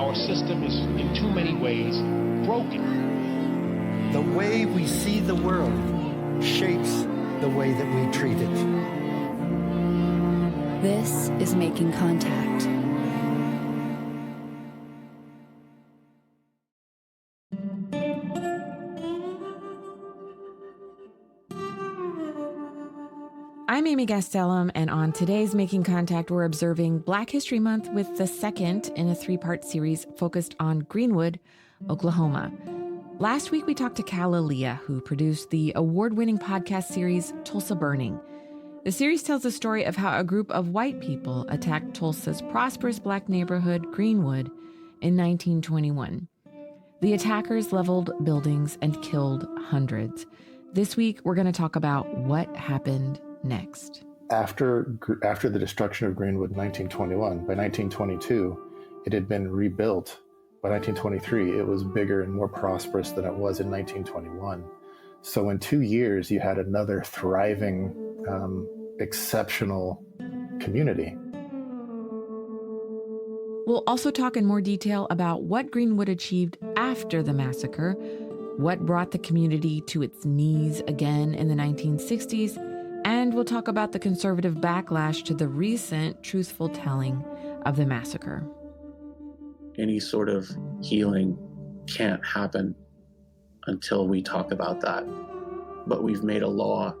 our system is in too many ways broken. The way we see the world shapes the way that we treat it. This is Making Contact. I'm Amy Gastelum, and on today's Making Contact, we're observing Black History Month with the second in a three-part series focused on Greenwood, Oklahoma. Last week, we talked to Kalalea, who produced the award-winning podcast series Tulsa Burning. The series tells the story of how a group of white people attacked Tulsa's prosperous Black neighborhood, Greenwood, in 1921. The attackers leveled buildings and killed hundreds. This week, we're going to talk about what happened next. After the destruction of Greenwood in 1921, by 1922, it had been rebuilt. By 1923, it was bigger and more prosperous than it was in 1921. So in 2 years, you had another thriving, exceptional community. We'll also talk in more detail about what Greenwood achieved after the massacre, what brought the community to its knees again in the 1960s, and we'll talk about the conservative backlash to the recent truthful telling of the massacre. Any sort of healing can't happen until we talk about that. But we've made a law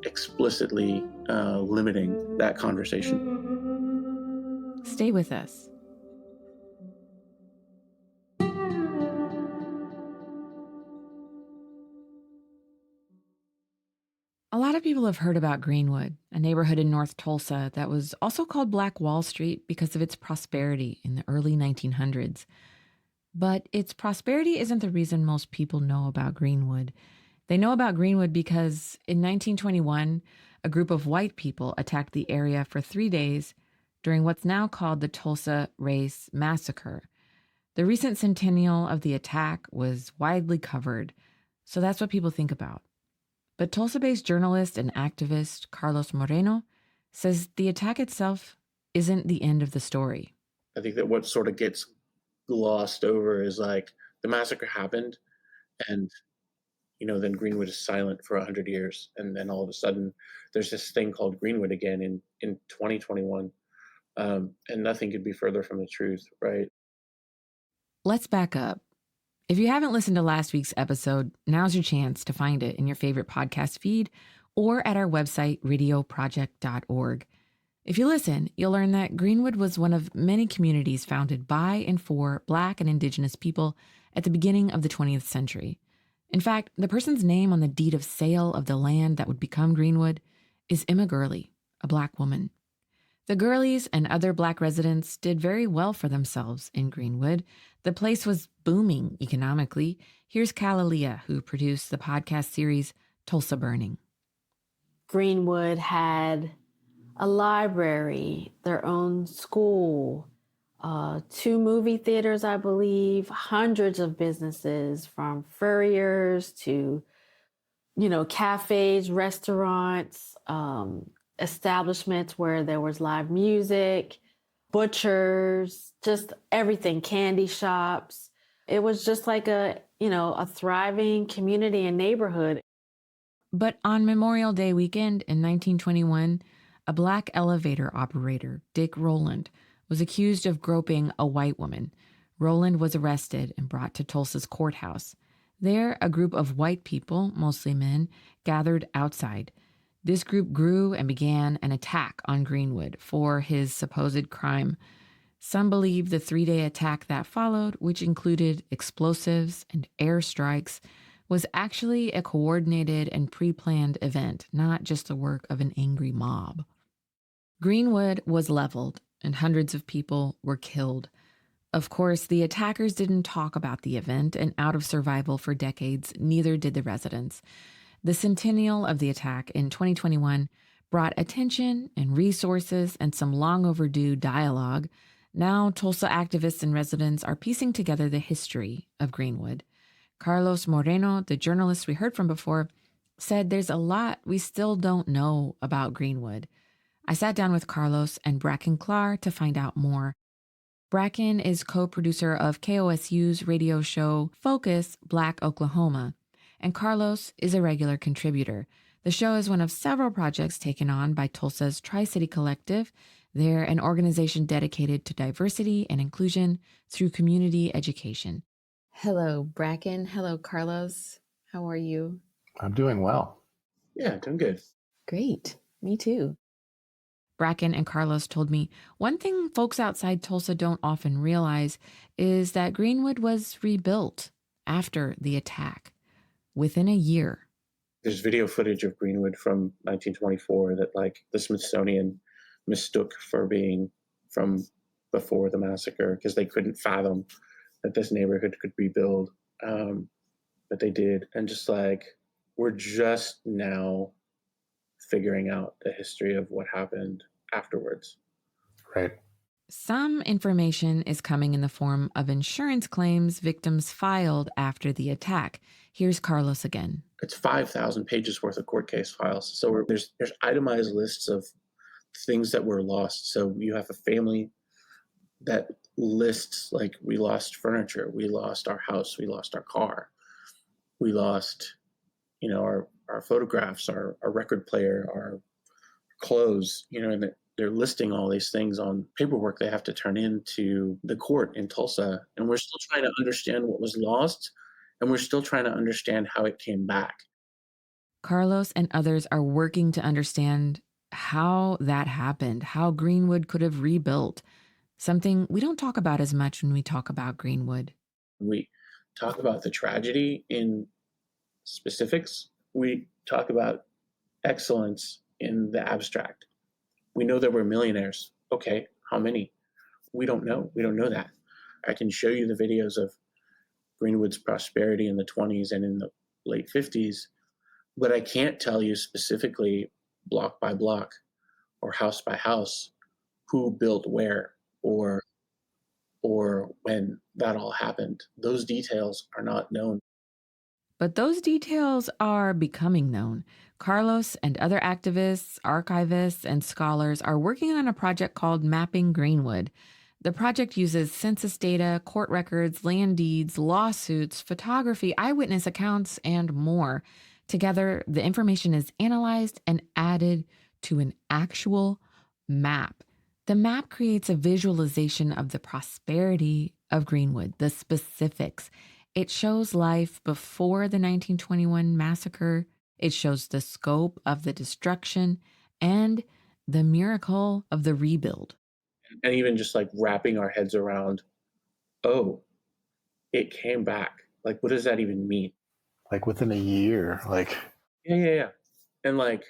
explicitly limiting that conversation. Stay with us. A lot of people have heard about Greenwood, a neighborhood in North Tulsa that was also called Black Wall Street because of its prosperity in the early 1900s. But its prosperity isn't the reason most people know about Greenwood. They know about Greenwood because in 1921, a group of white people attacked the area for 3 days during what's now called the Tulsa Race Massacre. The recent centennial of the attack was widely covered, so that's what people think about. But Tulsa-based journalist and activist Carlos Moreno says the attack itself isn't the end of the story. I think that what sort of gets glossed over is like the massacre happened and, then Greenwood is silent for 100 years. And then all of a sudden there's this thing called Greenwood again in 2021. And nothing could be further from the truth, right? Let's back up. If you haven't listened to last week's episode, now's your chance to find it in your favorite podcast feed or at our website, radioproject.org. If you listen, you'll learn that Greenwood was one of many communities founded by and for Black and Indigenous people at the beginning of the 20th century. In fact, the person's name on the deed of sale of the land that would become Greenwood is Emma Gurley, a Black woman. The Gurleys and other Black residents did very well for themselves in Greenwood. The place was booming economically. Here's Kalalea, who produced the podcast series Tulsa Burning. Greenwood had a library, their own school, 2 movie theaters, I believe, hundreds of businesses from furriers to, cafes, restaurants, establishments where there was live music, butchers, just everything, candy shops. It was just like a thriving community and neighborhood. But on Memorial Day weekend in 1921, a Black elevator operator, Dick Rowland, was accused of groping a white woman. Rowland was arrested and brought to Tulsa's courthouse. There, a group of white people, mostly men, gathered outside. This group grew and began an attack on Greenwood for his supposed crime. Some believe the 3-day attack that followed, which included explosives and airstrikes, was actually a coordinated and pre-planned event, not just the work of an angry mob. Greenwood was leveled, and hundreds of people were killed. Of course, the attackers didn't talk about the event, and out of survival for decades, neither did the residents. The centennial of the attack in 2021 brought attention and resources and some long overdue dialogue. Now, Tulsa activists and residents are piecing together the history of Greenwood. Carlos Moreno, the journalist we heard from before, said there's a lot we still don't know about Greenwood. I sat down with Carlos and Bracken Clark to find out more. Bracken is co-producer of KOSU's radio show Focus Black Oklahoma, and Carlos is a regular contributor. The show is one of several projects taken on by Tulsa's Tri-City Collective. They're an organization dedicated to diversity and inclusion through community education. Hello, Bracken. Hello, Carlos. How are you? I'm doing well. Yeah, doing good. Great. Me too. Bracken and Carlos told me one thing folks outside Tulsa don't often realize is that Greenwood was rebuilt after the attack within a year. There's video footage of Greenwood from 1924 that like the Smithsonian mistook for being from before the massacre because they couldn't fathom that this neighborhood could rebuild. But they did. And just like, we're just now figuring out the history of what happened afterwards. Right. Some information is coming in the form of insurance claims victims filed after the attack. Here's Carlos again. It's 5,000 pages worth of court case files. So there's itemized lists of things that were lost. So you have a family that lists like we lost furniture, we lost our house, we lost our car, we lost, our photographs, our record player, our clothes, and they're listing all these things on paperwork they have to turn into the court in Tulsa. And we're still trying to understand what was lost, and we're still trying to understand how it came back. Carlos and others are working to understand how that happened, how Greenwood could have rebuilt, something we don't talk about as much when we talk about Greenwood. We talk about the tragedy in specifics. We talk about excellence in the abstract. We know there were millionaires. Okay, how many? We don't know. We don't know that. I can show you the videos of Greenwood's prosperity in the 20s and in the late 50s, but I can't tell you specifically block by block or house by house who built where or when that all happened. Those details are not known. But those details are becoming known. Carlos and other activists, archivists, and scholars are working on a project called Mapping Greenwood. The project uses census data, court records, land deeds, lawsuits, photography, eyewitness accounts, and more. Together, the information is analyzed and added to an actual map. The map creates a visualization of the prosperity of Greenwood, the specifics. It shows life before the 1921 massacre. It shows the scope of the destruction and the miracle of the rebuild. And even just like wrapping our heads around, oh, it came back. Like, what does that even mean? Like within a year, like. Yeah. And like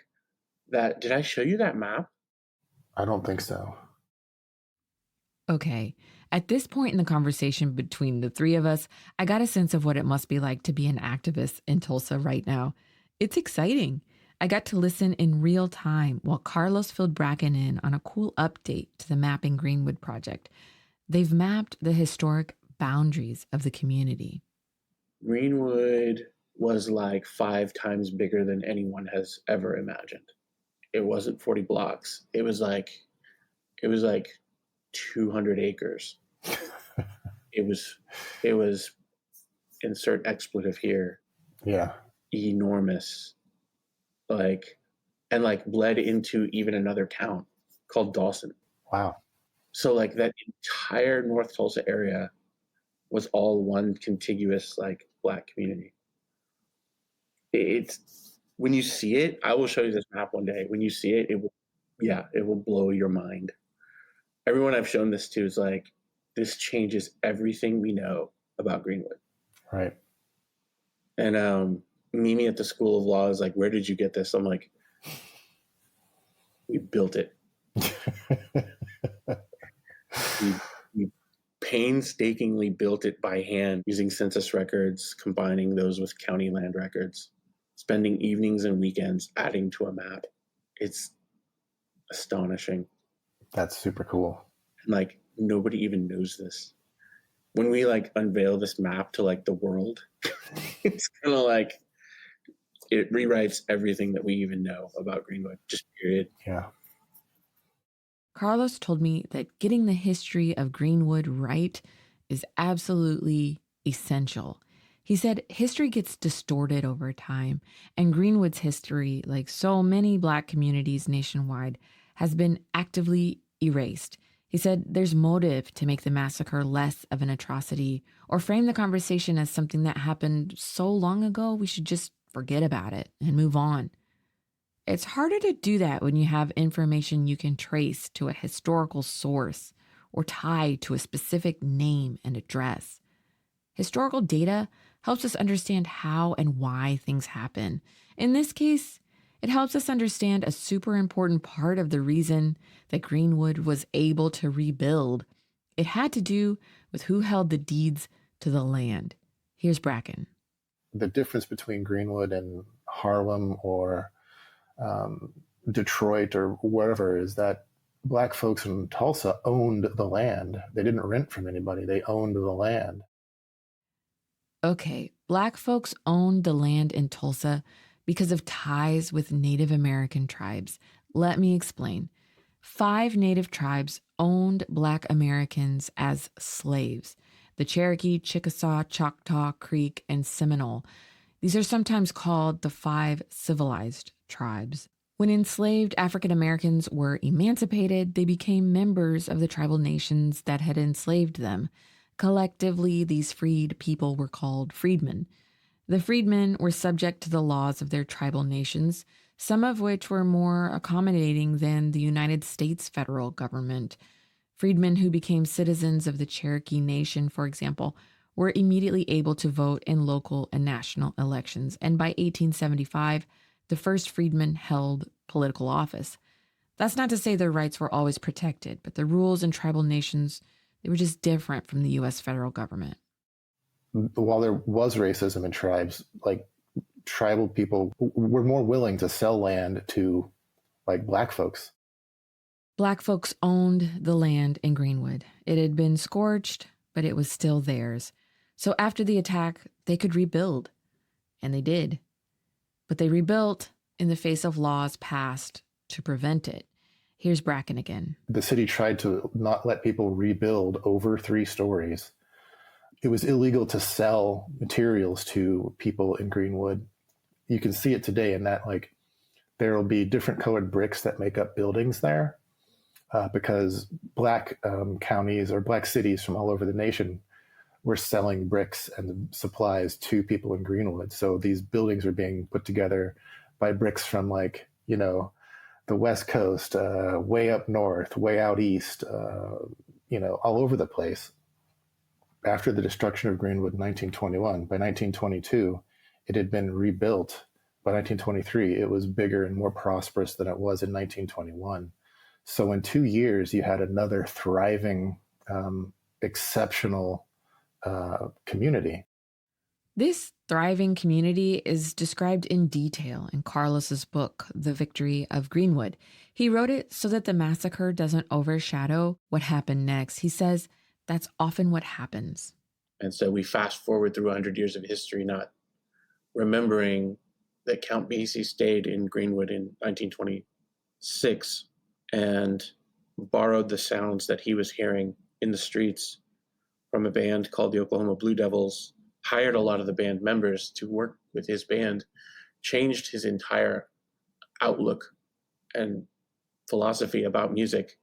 that, did I show you that map? I don't think so. Okay. At this point in the conversation between the three of us, I got a sense of what it must be like to be an activist in Tulsa right now. It's exciting. I got to listen in real time while Carlos filled Bracken in on a cool update to the Mapping Greenwood project. They've mapped the historic boundaries of the community. Greenwood was like 5 times bigger than anyone has ever imagined. It wasn't 40 blocks. It was like 200 acres. It was insert expletive here. Yeah. Enormous. And bled into even another town called Dawson. Wow. So like that entire North Tulsa area was all one contiguous Black community. It's when you see it, I will show you this map one day. When you see it, it will blow your mind. Everyone I've shown this to is like, this changes everything we know about Greenwood. Right. And Mimi at the School of Law is like, where did you get this? I'm like, we built it. we painstakingly built it by hand using census records, combining those with county land records, spending evenings and weekends adding to a map. It's astonishing. That's super cool. And nobody even knows this. When we unveil this map to the world, it's kind of it rewrites everything that we even know about Greenwood, just period. Yeah. Carlos told me that getting the history of Greenwood right is absolutely essential. He said history gets distorted over time, and Greenwood's history, like so many Black communities nationwide, has been actively erased. He said there's motive to make the massacre less of an atrocity or frame the conversation as something that happened so long ago we should just forget about it and move on. It's harder to do that when you have information you can trace to a historical source or tie to a specific name and address. Historical data helps us understand how and why things happen. In this case, it helps us understand a super important part of the reason that Greenwood was able to rebuild. It had to do with who held the deeds to the land. Here's Bracken. The difference between Greenwood and Harlem or Detroit or wherever is that Black folks in Tulsa owned the land. They didn't rent from anybody. They owned the land. Okay, Black folks owned the land in Tulsa because of ties with Native American tribes. Let me explain. 5 Native tribes owned Black Americans as slaves: the Cherokee, Chickasaw, Choctaw, Creek, and Seminole. These are sometimes called the 5 civilized tribes. When enslaved African Americans were emancipated, they became members of the tribal nations that had enslaved them. Collectively, these freed people were called freedmen. The freedmen were subject to the laws of their tribal nations, some of which were more accommodating than the United States federal government. Freedmen who became citizens of the Cherokee Nation, for example, were immediately able to vote in local and national elections, and by 1875, the first freedmen held political office. That's not to say their rights were always protected, but the rules in tribal nations, they were just different from the U.S. federal government. While there was racism in tribes, like tribal people were more willing to sell land to like Black folks. Black folks owned the land in Greenwood. It had been scorched, but it was still theirs. So after the attack, they could rebuild. And they did. But they rebuilt in the face of laws passed to prevent it. Here's Bracken again. The city tried to not let people rebuild over 3 stories. It was illegal to sell materials to people in Greenwood. You can see it today in that, like, there will be different colored bricks that make up buildings there because Black counties or Black cities from all over the nation were selling bricks and supplies to people in Greenwood. So these buildings are being put together by bricks from, like, you know, the West Coast, way up north, way out east, all over the place. After the destruction of Greenwood in 1921, by 1922, it had been rebuilt. By 1923, it was bigger and more prosperous than it was in 1921. So in 2 years, you had another thriving, exceptional community. This thriving community is described in detail in Carlos's book, The Victory of Greenwood. He wrote it so that the massacre doesn't overshadow what happened next. He says that's often what happens. And so we fast forward through 100 years of history, not remembering that Count Basie stayed in Greenwood in 1926 and borrowed the sounds that he was hearing in the streets from a band called the Oklahoma Blue Devils, hired a lot of the band members to work with his band, changed his entire outlook and philosophy about music,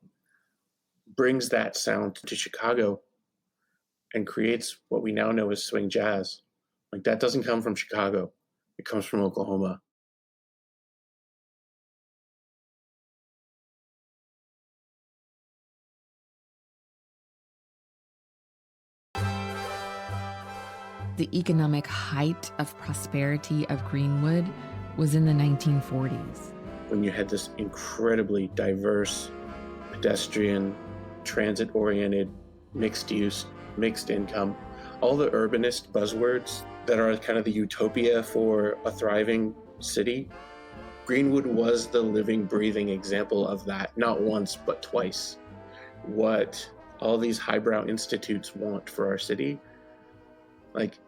brings that sound to Chicago and creates what we now know as swing jazz. Like, that doesn't come from Chicago. It comes from Oklahoma. The economic height of prosperity of Greenwood was in the 1940s. When you had this incredibly diverse, pedestrian, transit-oriented, mixed-use, mixed income, all the urbanist buzzwords that are kind of the utopia for a thriving city, Greenwood was the living, breathing example of that, not once, but twice. What all these highbrow institutes want for our city, like,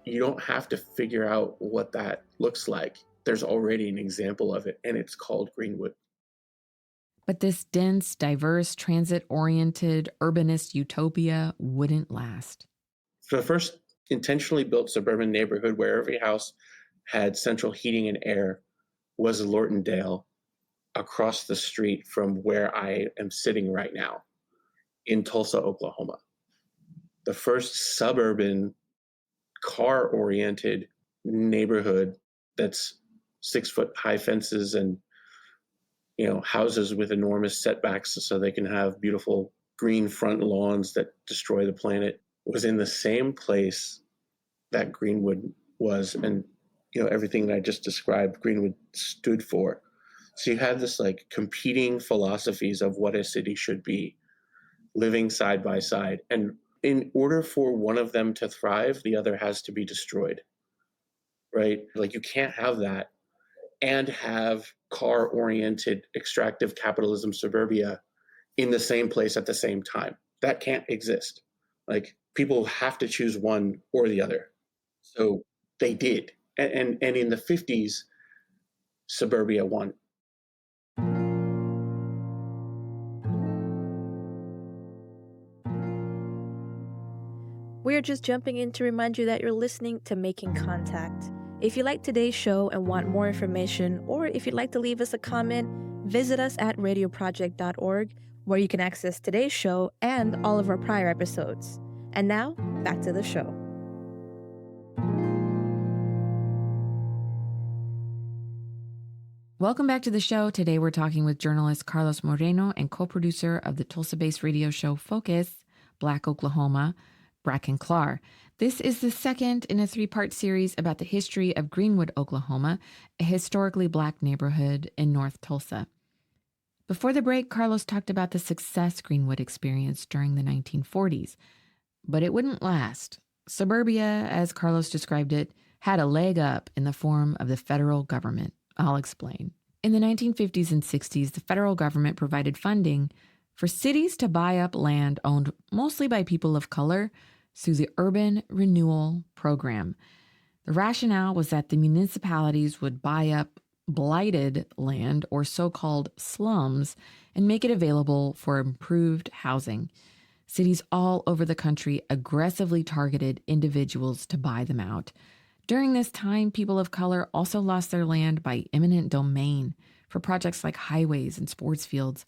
you don't have to figure out what that looks like. There's already an example of it, and it's called Greenwood. But this dense, diverse, transit-oriented, urbanist utopia wouldn't last. For the first intentionally built suburban neighborhood where every house had central heating and air was Lortondale, across the street from where I am sitting right now in Tulsa, Oklahoma. The first suburban car-oriented neighborhood that's 6-foot high fences and houses with enormous setbacks so they can have beautiful green front lawns that destroy the planet was in the same place that Greenwood was, and everything that I just described Greenwood stood for. So you had this like competing philosophies of what a city should be living side by side, and in order for one of them to thrive, the other has to be destroyed, right? Like you can't have that and have car-oriented extractive capitalism suburbia in the same place at the same time. That can't exist. Like people have to choose one or the other. So they did. And in the 50s, suburbia won. We're just jumping in to remind you that you're listening to Making Contact. If you like today's show and want more information, or if you'd like to leave us a comment, visit us at radioproject.org, where you can access today's show and all of our prior episodes. And now, back to the show. Welcome back to the show. Today we're talking with journalist Carlos Moreno and co-producer of the Tulsa-based radio show Focus, Black Oklahoma, Bracken Clark. This is the second in a 3-part series about the history of Greenwood, Oklahoma, a historically Black neighborhood in North Tulsa. Before the break, Carlos talked about the success Greenwood experienced during the 1940s, but it wouldn't last. Suburbia, as Carlos described it, had a leg up in the form of the federal government. I'll explain. In the 1950s and 60s, the federal government provided funding for cities to buy up land owned mostly by people of color through the Urban Renewal Program. The rationale was that the municipalities would buy up blighted land, or so-called slums, and make it available for improved housing. Cities all over the country aggressively targeted individuals to buy them out. During this time, people of color also lost their land by eminent domain for projects like highways and sports fields.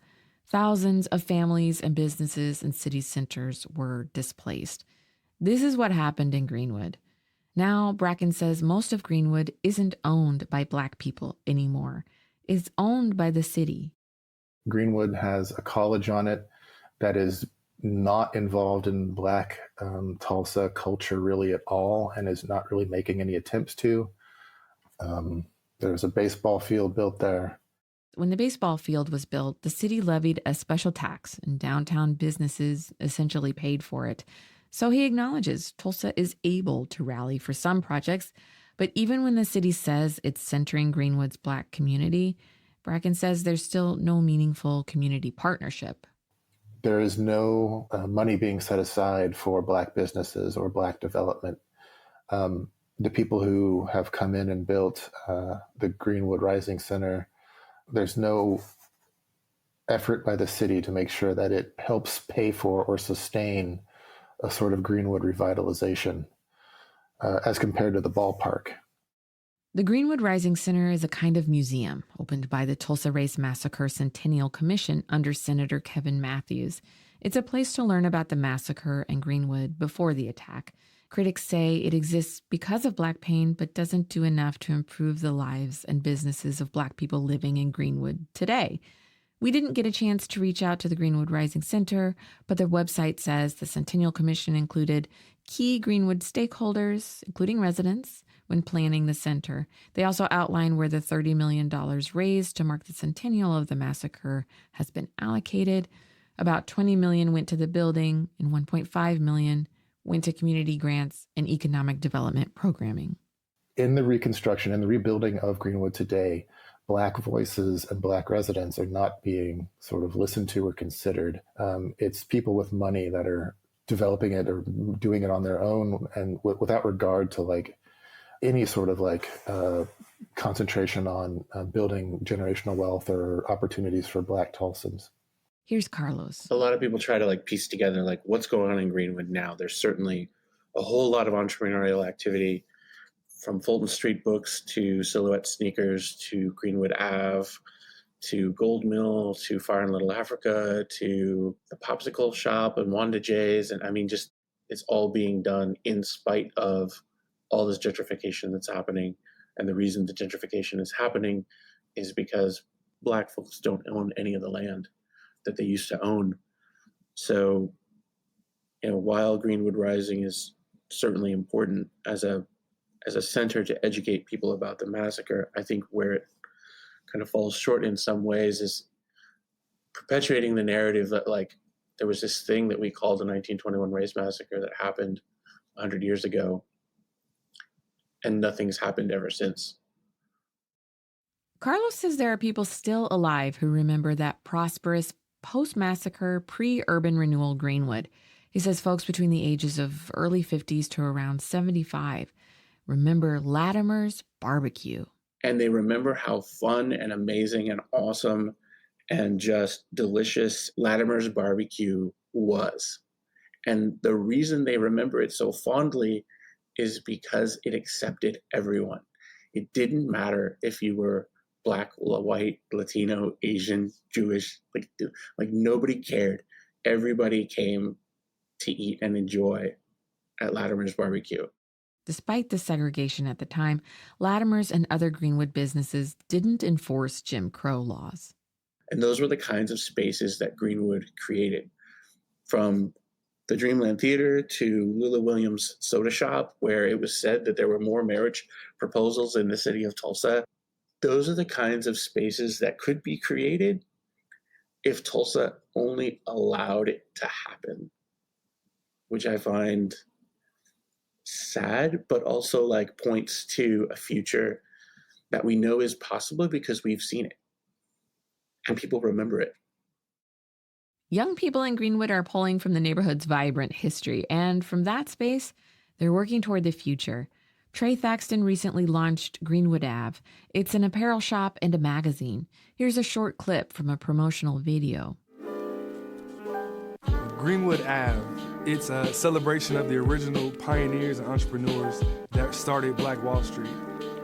Thousands of families and businesses in city centers were displaced. This is what happened in Greenwood. Now, Bracken says most of Greenwood isn't owned by Black people anymore. It's owned by the city. Greenwood has a college on it that is not involved in Black Tulsa culture really at all, and is not really making any attempts to. There's a baseball field built there. When the baseball field was built, the city levied a special tax, and downtown businesses essentially paid for it. So he acknowledges Tulsa is able to rally for some projects, but even when the city says it's centering Greenwood's Black community, Bracken says there's still no meaningful community partnership. There is no money being set aside for Black businesses or Black development. The people who have come in and built the Greenwood Rising Center, there's no effort by the city to make sure that it helps pay for or sustain a sort of Greenwood revitalization as compared to the ballpark. The Greenwood Rising Center is a kind of museum opened by the Tulsa Race Massacre Centennial Commission under Senator Kevin Matthews. It's a place to learn about the massacre and Greenwood before the attack. Critics say it exists because of Black pain, but doesn't do enough to improve the lives and businesses of Black people living in Greenwood today. We didn't get a chance to reach out to the Greenwood Rising Center, but their website says the Centennial Commission included key Greenwood stakeholders, including residents, when planning the center. They also outline where the $30 million raised to mark the centennial of the massacre has been allocated. About $20 million went to the building, and $1.5 million went to community grants and economic development programming. In the reconstruction and the rebuilding of Greenwood today, Black voices and Black residents are not being sort of listened to or considered. It's people with money that are developing it or doing it on their own, and without regard to like any sort of concentration on building generational wealth or opportunities for Black Tulsans. Here's Carlos. A lot of people try to piece together what's going on in Greenwood now. There's certainly a whole lot of entrepreneurial activity, from Fulton Street Books to Silhouette Sneakers to Greenwood Ave to Gold Mill to Fire in Little Africa to the Popsicle Shop and Wanda J's. And I mean, just it's all being done in spite of all this gentrification that's happening. And the reason the gentrification is happening is because Black folks don't own any of the land that they used to own. So, while Greenwood Rising is certainly important as a center to educate people about the massacre, I think where it kind of falls short in some ways is perpetuating the narrative that there was this thing that we called the 1921 race massacre that happened 100 years ago, and nothing's happened ever since. Carlos says there are people still alive who remember that prosperous post-massacre, pre-urban renewal Greenwood. He says folks between the ages of early 50s to around 75 remember Latimer's barbecue. And they remember how fun and amazing and awesome and just delicious Latimer's barbecue was. And the reason they remember it so fondly is because it accepted everyone. It didn't matter if you were Black, white, Latino, Asian, Jewish, nobody cared. Everybody came to eat and enjoy at Latimer's barbecue. Despite the segregation at the time, Latimer's and other Greenwood businesses didn't enforce Jim Crow laws. And those were the kinds of spaces that Greenwood created. From the Dreamland Theater to Lula Williams' Soda Shop, where it was said that there were more marriage proposals in the city of Tulsa. Those are the kinds of spaces that could be created if Tulsa only allowed it to happen, which I find sad, but also points to a future that we know is possible because we've seen it and people remember it. Young people in Greenwood are pulling from the neighborhood's vibrant history, and from that space, they're working toward the future. Trey Thaxton recently launched Greenwood Ave. It's an apparel shop and a magazine. Here's a short clip from a promotional video. Greenwood Ave. It's a celebration of the original pioneers and entrepreneurs that started Black Wall Street.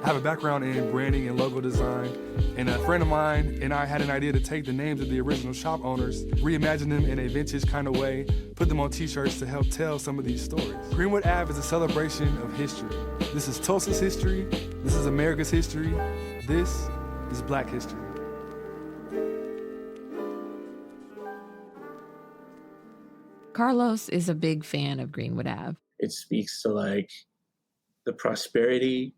I have a background in branding and logo design, and a friend of mine and I had an idea to take the names of the original shop owners, reimagine them in a vintage kind of way, put them on t-shirts to help tell some of these stories. Greenwood Ave is a celebration of history. This is Tulsa's history, this is America's history, this is Black history. Carlos is a big fan of Greenwood Ave. It speaks to the prosperity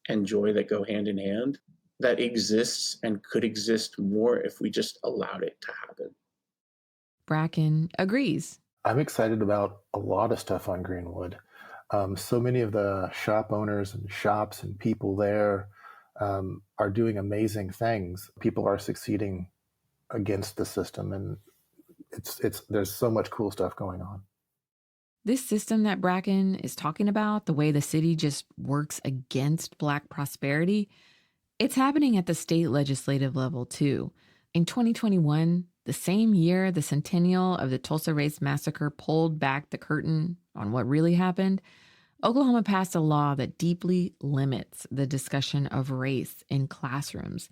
and joy that go hand in hand that exists and could exist more if we just allowed it to happen. Bracken agrees. I'm excited about a lot of stuff on Greenwood. So many of the shop owners and shops and people there are doing amazing things. People are succeeding against the system, and there's so much cool stuff going on. This system that Bracken is talking about, the way the city just works against Black prosperity, it's happening at the state legislative level too. In 2021, the same year the centennial of the Tulsa Race Massacre pulled back the curtain on what really happened, Oklahoma passed a law that deeply limits the discussion of race in classrooms.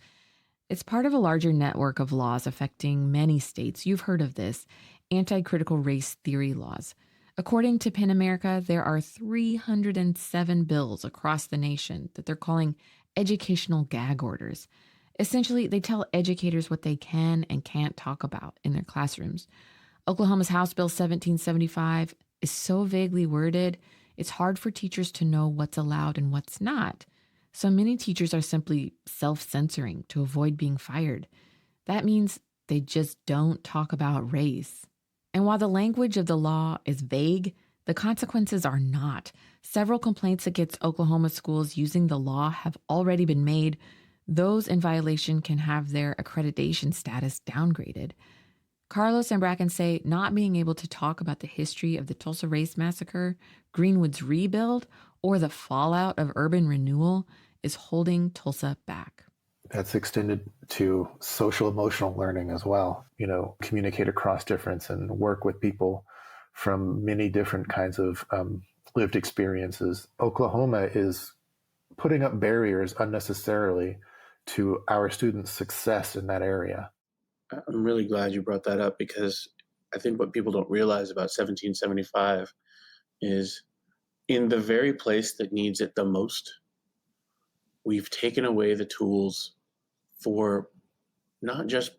It's part of a larger network of laws affecting many states. You've heard of this, anti-critical race theory laws. According to PEN America, there are 307 bills across the nation that they're calling educational gag orders. Essentially, they tell educators what they can and can't talk about in their classrooms. Oklahoma's House Bill 1775 is so vaguely worded, it's hard for teachers to know what's allowed and what's not. So many teachers are simply self-censoring to avoid being fired. That means they just don't talk about race. And while the language of the law is vague, the consequences are not. Several complaints against Oklahoma schools using the law have already been made. Those in violation can have their accreditation status downgraded. Carlos and Bracken say not being able to talk about the history of the Tulsa Race Massacre, Greenwood's rebuild, or the fallout of urban renewal is holding Tulsa back. That's extended to social emotional learning as well. Communicate across difference and work with people from many different kinds of lived experiences. Oklahoma is putting up barriers unnecessarily to our students' success in that area. I'm really glad you brought that up, because I think what people don't realize about 1775 is in the very place that needs it the most, we've taken away the tools for not just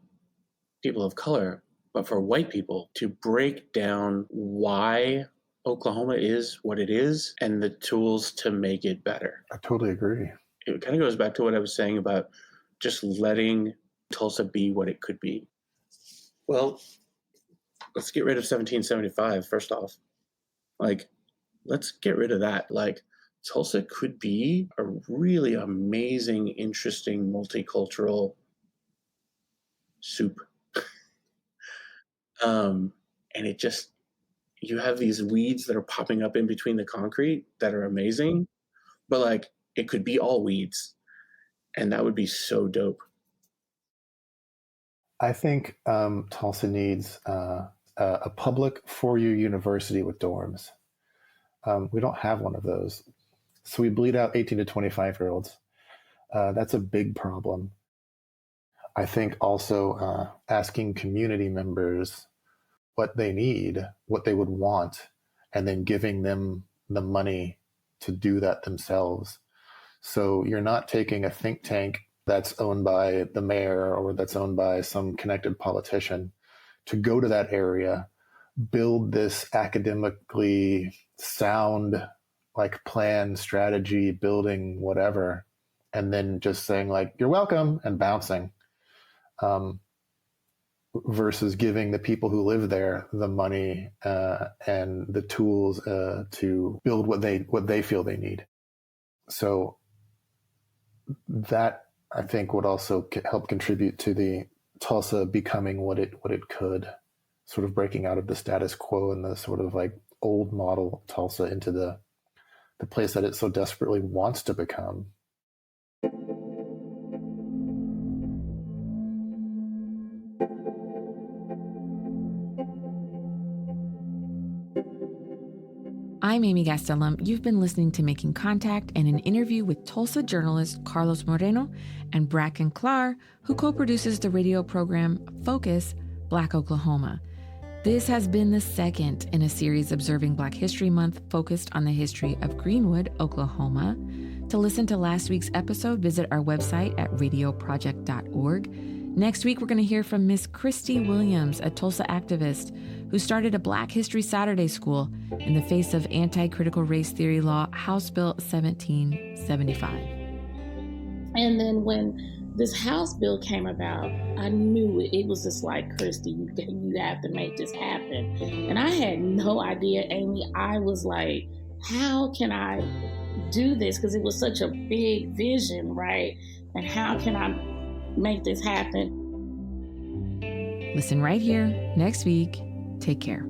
people of color, but for white people to break down why Oklahoma is what it is and the tools to make it better. I totally agree. It kind of goes back to what I was saying about just letting Tulsa be what it could be. Well, let's get rid of 1775, first off. Let's get rid of that. Tulsa could be a really amazing, interesting, multicultural soup. And it just, you have these weeds that are popping up in between the concrete that are amazing, but it could be all weeds. And that would be so dope. I think Tulsa needs a public four-year university with dorms. We don't have one of those. So we bleed out 18 to 25-year-olds. That's a big problem. I think also asking community members what they need, what they would want, and then giving them the money to do that themselves. So you're not taking a think tank that's owned by the mayor or that's owned by some connected politician to go to that area, build this academically sound plan, strategy, building, whatever, and then just saying you're welcome and bouncing, versus giving the people who live there the money and the tools to build what they feel they need. So that, I think, would also help contribute to the Tulsa becoming what it could, sort of breaking out of the status quo and the sort of old model Tulsa into the place that it so desperately wants to become. I'm Amy Gastelum. You've been listening to Making Contact and an interview with Tulsa journalist Carlos Moreno and Bracken Clark, who co-produces the radio program Focus, Black Oklahoma. This has been the second in a series observing Black History Month focused on the history of Greenwood, Oklahoma. To listen to last week's episode, visit our website at radioproject.org. Next week, we're going to hear from Miss Christy Williams, a Tulsa activist who started a Black History Saturday school in the face of anti-critical race theory law, House Bill 1775. And then when this House bill came about, I knew it was just like, Christy, you have to make this happen. And I had no idea, Amy. I was like, how can I do this? Because it was such a big vision, right? And how can I make this happen? Listen right here next week. Take care.